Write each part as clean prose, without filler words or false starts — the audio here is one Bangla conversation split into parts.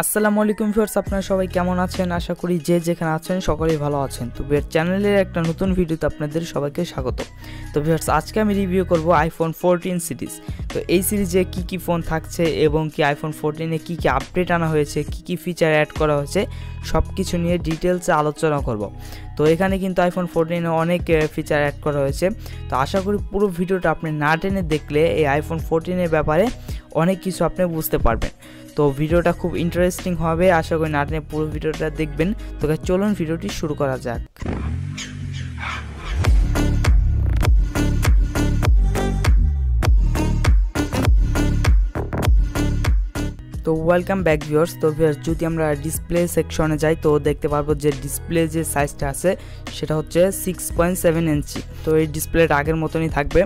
আসসালামু আলাইকুম ভিউয়ার্স, আপনারা সবাই কেমন আছেন? আশা করি যে যেখানে আছেন সকলেই ভালো আছেন। তো ভিউয়ার্স, চ্যানেলের একটা নতুন ভিডিওতে আপনাদের সবাইকে স্বাগত। তো ভিউয়ার্স, আজকে আমি রিভিউ করব আইফোন 14 সিরিজ। তো এই সিরিজে কি ফোন থাকছে এবং কি আইফোন 14 এ কি আপডেট আনা হয়েছে, কি ফিচার অ্যাড করা হয়েছে, সব কিছু নিয়ে ডিটেলসে আলোচনা করব। তো এখানে কিন্তু আইফোন 14 এ অনেক ফিচার অ্যাড করা হয়েছে। তো আশা করি পুরো ভিডিওটা আপনি না টেনে দেখলে এই আইফোন 14 এর ব্যাপারে অনেক কিছু আপনি বুঝতে পারবেন। তো ভিডিওটা খুব ইন্টারেস্টিং হবে, আশা করি না টেনে পুরো ভিডিওটা দেখবেন। তো চলুন ভিডিওটি শুরু করা যাক। তো ওয়েলকাম ব্যাক ভিউয়ার্স। তো ভিউয়ার্স, যদি আমরা ডিসপ্লে সেকশনে যাই তো দেখতে পারবো যে ডিসপ্লে যে সাইজটা আছে সেটা হচ্ছে 6.7 ইঞ্চি। তো এই ডিসপ্লেটা আগের মতনই থাকবে।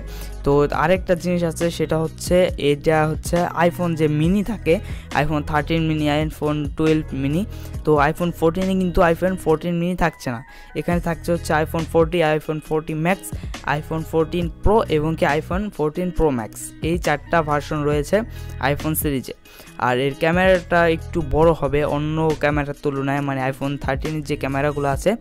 তো আরেকটা জিনিস আছে, সেটা হচ্ছে এটা হচ্ছে আইফোন যে মিনি থাকে, আইফোন 13 মিনি, আইফোন 12 মিনি। তো আইফোন 14 এ কিন্তু আইফোন 14 মিনি থাকছে না, এখানে থাকছে হচ্ছে iPhone 40, iPhone 40 max, iPhone 14 pro এবং কি আইফোন 14 প্রো ম্যাক্স। এই চারটা ভার্সন রয়েছে আইফোন সিরিজে। আর এর ক্যামেরাটা একটু বড় হবে অন্য ক্যামেরার তুলনায়, মানে আইফোন 13 এর যে ক্যামেরাগুলো আছে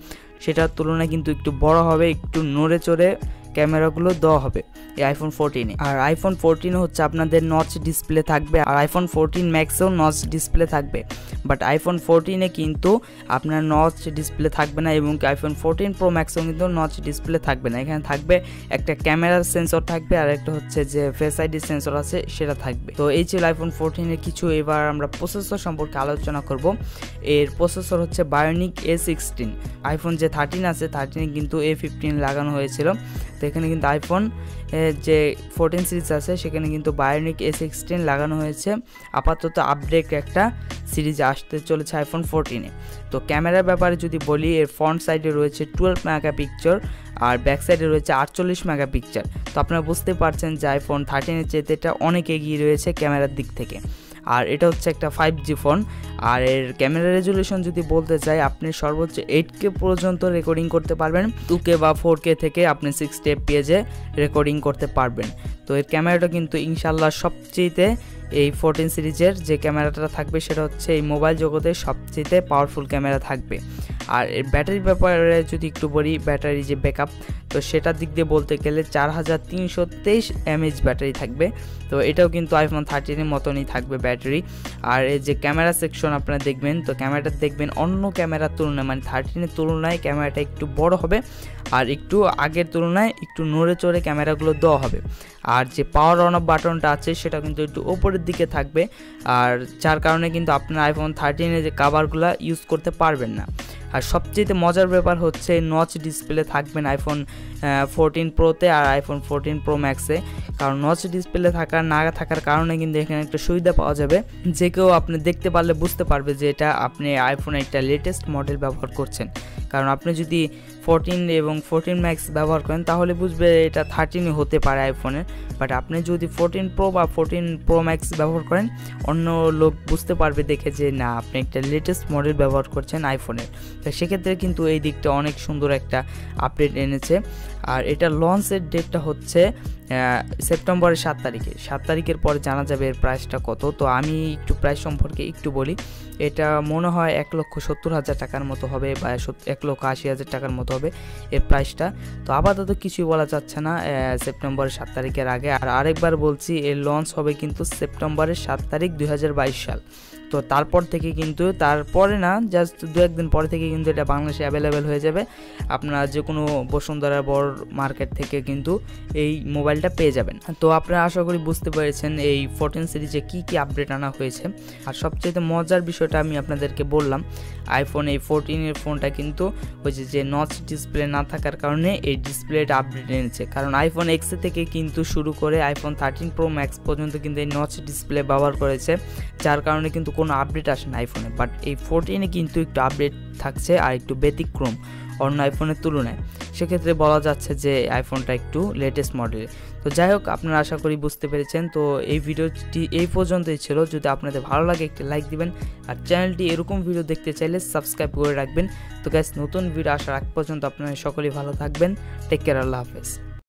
সেটার তুলনায় কিন্তু একটু বড় হবে, একটু নড়ে চড়ে ক্যামেরাগুলো দেওয়া হবে এই আইফোন 14 এ। আর আইফোন 14 হচ্ছে আপনাদের নচ ডিসপ্লে থাকবে, আর আইফোন 14 ম্যাক্সেও নচ ডিসপ্লে থাকবে। বাট আইফোন 14 এ কিন্তু আপনার নচ ডিসপ্লে থাকবে না এবং আইফোন 14 প্রো ম্যাক্সেও কিন্তু নচ ডিসপ্লে থাকবে না। এখানে থাকবে একটা ক্যামেরার সেন্সর থাকবে আর একটা হচ্ছে যে ফেস আইডি সেন্সর আছে সেটা থাকবে। তো এই ছিল আইফোন 14 এর কিছু। এবার আমরা প্রসেসর সম্পর্কে আলোচনা করব। এর প্রসেসর হচ্ছে বায়োনিক A16। আইফোন যে 13 আছে 13 কিন্তু A15 লাগানো হয়েছিল। তো এখানে কিন্তু আইফোন যে 14 সিরিজ আছে সেখানে কিন্তু বায়োনিক A16 লাগানো হয়েছে। আপাতত আপডেট একটা সিরিজ আসতে চলেছে আইফোন 14 এ। তো ক্যামেরার ব্যাপারে যদি বলি, এর ফ্রন্ট সাইডে রয়েছে 12 মেগাপিক্সেল আর ব্যাক সাইডে রয়েছে 48 মেগাপিক্সেল। তো আপনারা বুঝতে পারছেন যে আইফোন 13 এর চেয়ে এটা অনেক এগিয়ে রয়েছে ক্যামেরার দিক থেকে। আর এটা হচ্ছে একটা 5G ফোন। আর এর ক্যামেরা রেজুলেশন যদি বলতে চাই, আপনি সর্বোচ্চ 8K পর্যন্ত রেকর্ডিং করতে পারবেন, 2K বা 4K থেকে আপনি 60 FPS এ রেকর্ডিং করতে পারবেন। তো এর ক্যামেরাটা কিন্তু ইনশাল্লাহ সবচেয়ে এই 14 সিরিজের যে ক্যামেরাটা থাকবে সেটা হচ্ছে এই মোবাইল জগতের সবচেয়ে পাওয়ারফুল ক্যামেরা থাকবে। আর এর ব্যাটারির ব্যাপারে যদি একটু বলি, ব্যাটারি যে ব্যাকআপ, তো সেটার দিক দিয়ে বলতে গেলে 4323 mAh ব্যাটারি থাকবে। তো এটাও কিন্তু আইফোন 13 এর মতনই থাকবে ব্যাটারি। আর এই যে ক্যামেরা সেকশন আপনারা দেখবেন, তো ক্যামেরাটা দেখবেন অন্য ক্যামেরার তুলনায়, মানে 13 এর তুলনায় ক্যামেরাটা একটু বড় হবে আর একটু আগের তুলনায় একটু নড়ে চড়ে ক্যামেরাগুলো দেওয়া হবে। আর যে পাওয়ার অন অফ বাটনটা আছে সেটা কিন্তু একটু ওপরের দিকে থাকবে, আর যার কারণে কিন্তু আপনার আইফোন 13 এর যে কভারগুলো ইউজ করতে পারবেন না। আর সবচেয়ে মজার ব্যাপার হচ্ছে নচ ডিসপ্লে থাকবে না আইফোন 14 প্রোতে আর আইফোন 14 প্রো ম্যাক্সে। কারণ নচ ডিসপ্লে না থাকার কারণে কিন্তু এখানে একটা সুবিধা পাওয়া যাবে, যে কেউ আপনি দেখতে পারলে বুঝতে পারবে যে এটা আপনি আইফোন একটা লেটেস্ট মডেল ব্যবহার করছেন। কারণ আপনি যদি 14 এবং 14 ম্যাক্স ব্যবহার করেন তাহলে বুঝবে এটা 13 হতে পারে আইফোনের। বাট আপনি যদি 14 প্রো বা 14 প্রো ম্যাক্স ব্যবহার করেন, অন্য লোক বুঝতে পারবে দেখে যে না, আপনি একটা লেটেস্ট মডেল ব্যবহার করছেন আইফোনের। তো সেক্ষেত্রে কিন্তু এই দিকটা অনেক সুন্দর একটা আপডেট এনেছে। আর এটা লঞ্চের ডেটটা হচ্ছে সেপ্টেম্বরের 7 তারিখে। 7 তারিখের পরে জানা যাবে এর প্রাইসটা কত। তো আমি একটু প্রাইস সম্পর্কে একটু বলি। এটা মনে হয় 1,70,000 টাকার মতো হবে বা 1,80,000 টাকার মতো হবে এর প্রাইসটা। তো আপাতত কিছুই বলা যাচ্ছে না সেপ্টেম্বরের 7 তারিখের আগে। আর আরেকবার বলছি, এর লঞ্চ হবে কিন্তু সেপ্টেম্বরের 7 তারিখ 2022 সাল। তো তারপর থেকে কিন্তু, তারপরে না, জাস্ট 2-1 দিন পরে থেকে কিন্তু এটা বাংলাদেশে অ্যাভেলেবেল হয়ে যাবে। আপনারা যে কোনো বসুন্ধরা বড় মার্কেট থেকে কিন্তু এই মোবাইলটা পেয়ে যাবেন। তো আপনারা আশা করি বুঝতে পেরেছেন এই 14 সিরিজে কি আপডেট আনা হয়েছে। আর সবচেয়ে মজার বিষয়টা আমি আপনাদেরকে বললাম, আইফোন এই 14 এর ফোনটা কিন্তু হয়েছে যে নচ ডিসপ্লে না থাকার কারণে এই ডিসপ্লেটা আপডেট এনেছে। কারণ আইফোন এক্স থেকে কিন্তু শুরু করে আইফোন 13 প্রো ম্যাক্স পর্যন্ত কিন্তু এই নচ ডিসপ্লে ব্যবহার করেছে, যার কারণে কিন্তু কোনো আপডেট আসে না আইফোনে। বাট এই 14 এ কিন্তু একটু আপডেট থাকছে আর একটু ব্যতিক্রম অন্য আইফোনের তুলনায়। সেক্ষেত্রে বলা যাচ্ছে যে আইফোনটা একটু লেটেস্ট মডেল। তো যাই হোক, আপনারা আশা করি বুঝতে পেরেছেন। তো এই ভিডিওটি এই পর্যন্তই ছিল। যদি আপনাদের ভালো লাগে একটি লাইক দিবেন, আর চ্যানেলটি এরকম ভিডিও দেখতে চাইলে সাবস্ক্রাইব করে রাখবেন। তো গাইস, নতুন ভিডিও আসার আগ পর্যন্ত আপনারা সকলেই ভালো থাকবেন। টেক কেয়ার, আল্লাহ হাফেজ।